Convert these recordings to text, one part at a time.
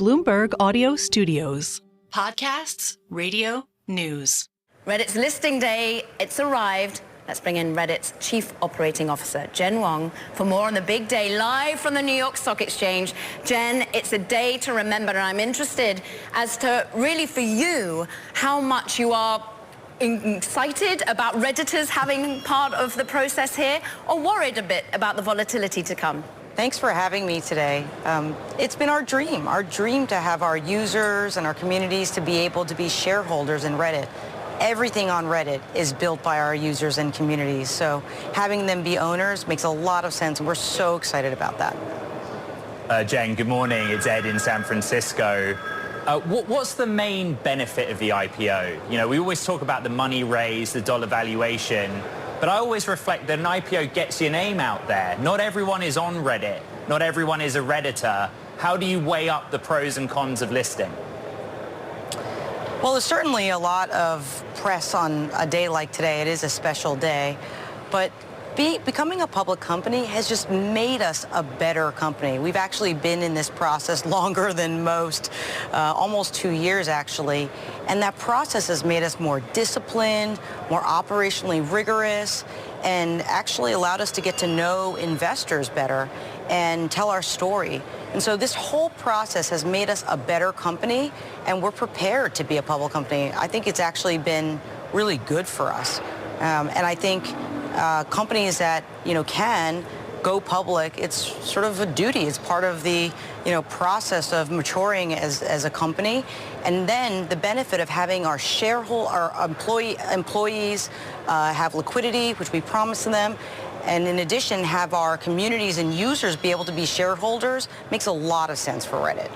Bloomberg Audio Studios. Podcasts, radio, news. Reddit's listing day, it's arrived. Let's bring in Reddit's Chief Operating Officer, Jen Wong, for more on the big day live from the New York Stock Exchange. Jen, it's a day to remember, and I'm interested as to really for you, how much you are excited about Redditors having part of the process here, or worried a bit about the volatility to come? Thanks for having me today. It's been our dream to have our users and our communities to be able to be shareholders in Reddit. Everything on Reddit is built by our users and communities, so having them be owners makes a lot of sense, and we're so excited about that. Jen, good morning. It's Ed in San Francisco. What's the main benefit of the IPO? You know, we always talk about the money raised, the dollar valuation, but I always reflect that an IPO gets your name out there. Not everyone is on Reddit. Not everyone is a Redditor. How do you weigh up the pros and cons of listing? Well, there's certainly a lot of press on a day like today. It is a special day, but becoming a public company has just made us a better company. We've actually been in this process longer than most, almost 2 years actually, and that process has made us more disciplined, more operationally rigorous, and actually allowed us to get to know investors better and tell our story. And so this whole process has made us a better company, and we're prepared to be a public company. I think it's actually been really good for us. And I think companies that, can go public, it's sort of a duty. It's part of the, process of maturing as a company. And then the benefit of having our employees have liquidity, which we promise them, and in addition, have our communities and users be able to be shareholders, makes a lot of sense for Reddit.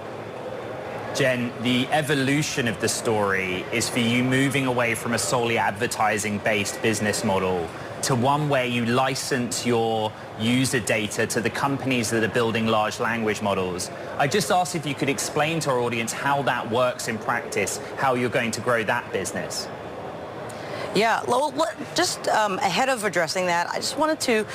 Jen, the evolution of the story is for you moving away from a solely advertising-based business model to one where you license your user data to the companies that are building large language models. I just asked if you could explain to our audience how that works in practice, how you're going to grow that business. Yeah, well, just ahead of addressing that, I just wanted to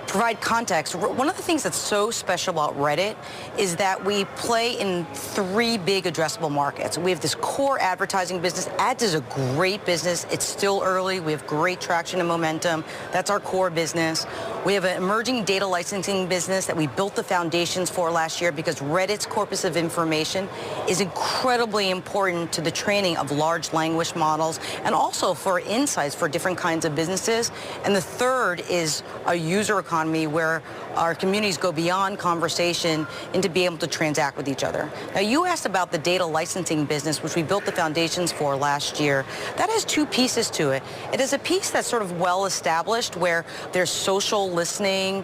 provide context. One of the things that's so special about Reddit is that we play in 3 big addressable markets. We have this core advertising business. Ads is a great business. It's still early. We have great traction and momentum. That's our core business. We have an emerging data licensing business that we built the foundations for last year because Reddit's corpus of information is incredibly important to the training of large language models and also for insights for different kinds of businesses. And the third is a user economy where our communities go beyond conversation into being able to transact with each other. Now, you asked about the data licensing business, which we built the foundations for last year. That has 2 pieces to it. It is a piece that's sort of well established where there's social listening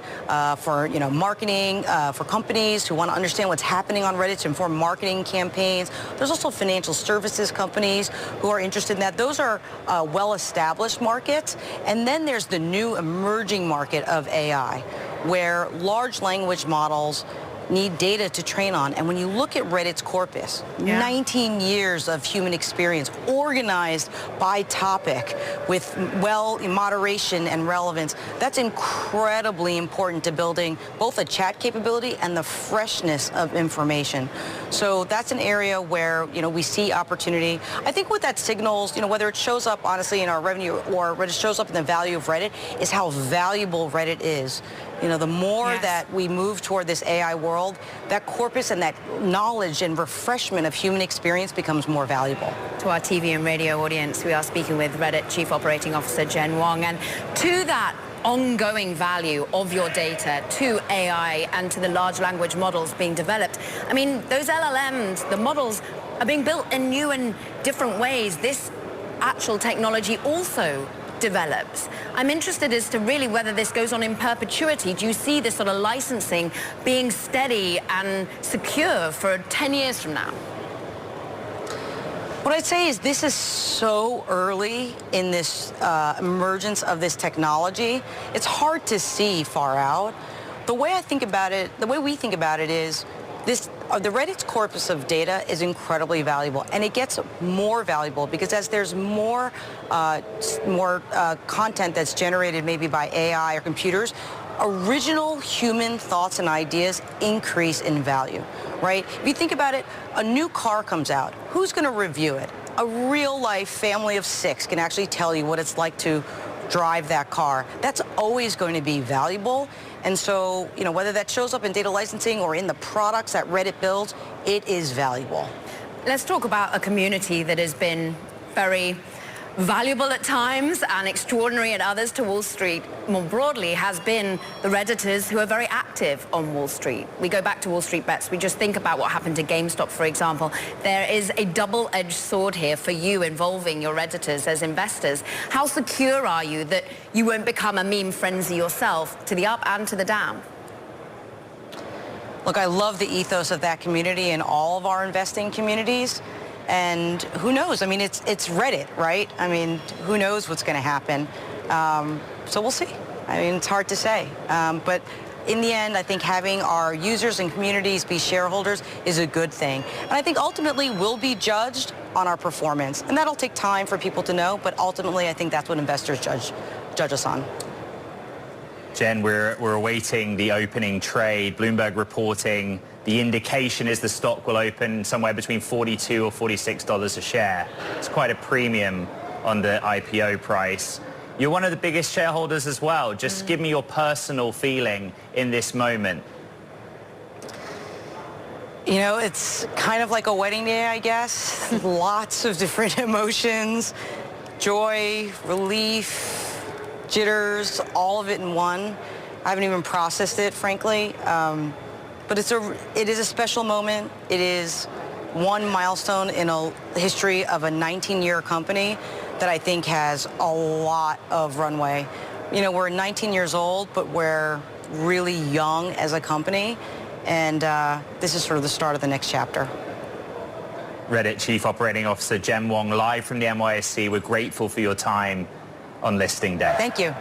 for marketing for companies who want to understand what's happening on Reddit to inform marketing campaigns. There's also financial services companies who are interested in that. Those are well established markets. And then there's the new emerging market of AI, where large language models need data to train on. And when you look at Reddit's corpus, 19 years of human experience organized by topic with moderation and relevance, that's incredibly important to building both a chat capability and the freshness of information. So that's an area where, we see opportunity. I think what that signals, whether it shows up honestly in our revenue or whether it shows up in the value of Reddit, is how valuable Reddit is. The more that we move toward this AI world, that corpus and that knowledge and refreshment of human experience becomes more valuable. To our TV and radio audience, we are speaking with Reddit Chief Operating Officer Jen Wong. And to that ongoing value of your data to AI and to the large language models being developed, I mean, those LLMs, the models are being built in new and different ways. This actual technology also develops. I'm interested as to really whether this goes on in perpetuity. Do you see this sort of licensing being steady and secure for 10 years from now? What I'd say is this is so early in this emergence of this technology. It's hard to see far out. The way I think about it, the way we think about it is the Reddit's corpus of data is incredibly valuable, and it gets more valuable because as there's more content that's generated maybe by AI or computers, original human thoughts and ideas increase in value, right? If you think about it, a new car comes out. Who's going to review it? A real-life family of 6 can actually tell you what it's like to drive that car. That's always going to be valuable. And so, whether that shows up in data licensing or in the products that Reddit builds, it is valuable. Let's talk about a community that has been very valuable at times and extraordinary at others to Wall Street. More broadly, has been the Redditors who are very active on Wall Street. We go back to Wall Street Bets. We just think about what happened to GameStop, for example. There is a double-edged sword here for you involving your Redditors as investors. How secure are you that you won't become a meme frenzy yourself to the up and to the down? Look, I love the ethos of that community and all of our investing communities. And who knows? I mean, it's Reddit, right? I mean, who knows what's going to happen? So we'll see. I mean, it's hard to say. But in the end, I think having our users and communities be shareholders is a good thing. And I think ultimately we'll be judged on our performance. And that'll take time for people to know. But ultimately, I think that's what investors judge us on. Jen, we're awaiting the opening trade. Bloomberg reporting the indication is the stock will open somewhere between $42 or $46 a share. It's quite a premium on the IPO price. You're one of the biggest shareholders as well. Just give me your personal feeling in this moment. It's kind of like a wedding day, I guess. Lots of different emotions, joy, relief, jitters, all of it in one. I haven't even processed it, frankly. But it is a special moment. It is one milestone in a history of a 19-year company that I think has a lot of runway. We're 19 years old, but we're really young as a company. And this is sort of the start of the next chapter. Reddit Chief Operating Officer Jen Wong, live from the NYSE. We're grateful for your time on listing day. Thank you.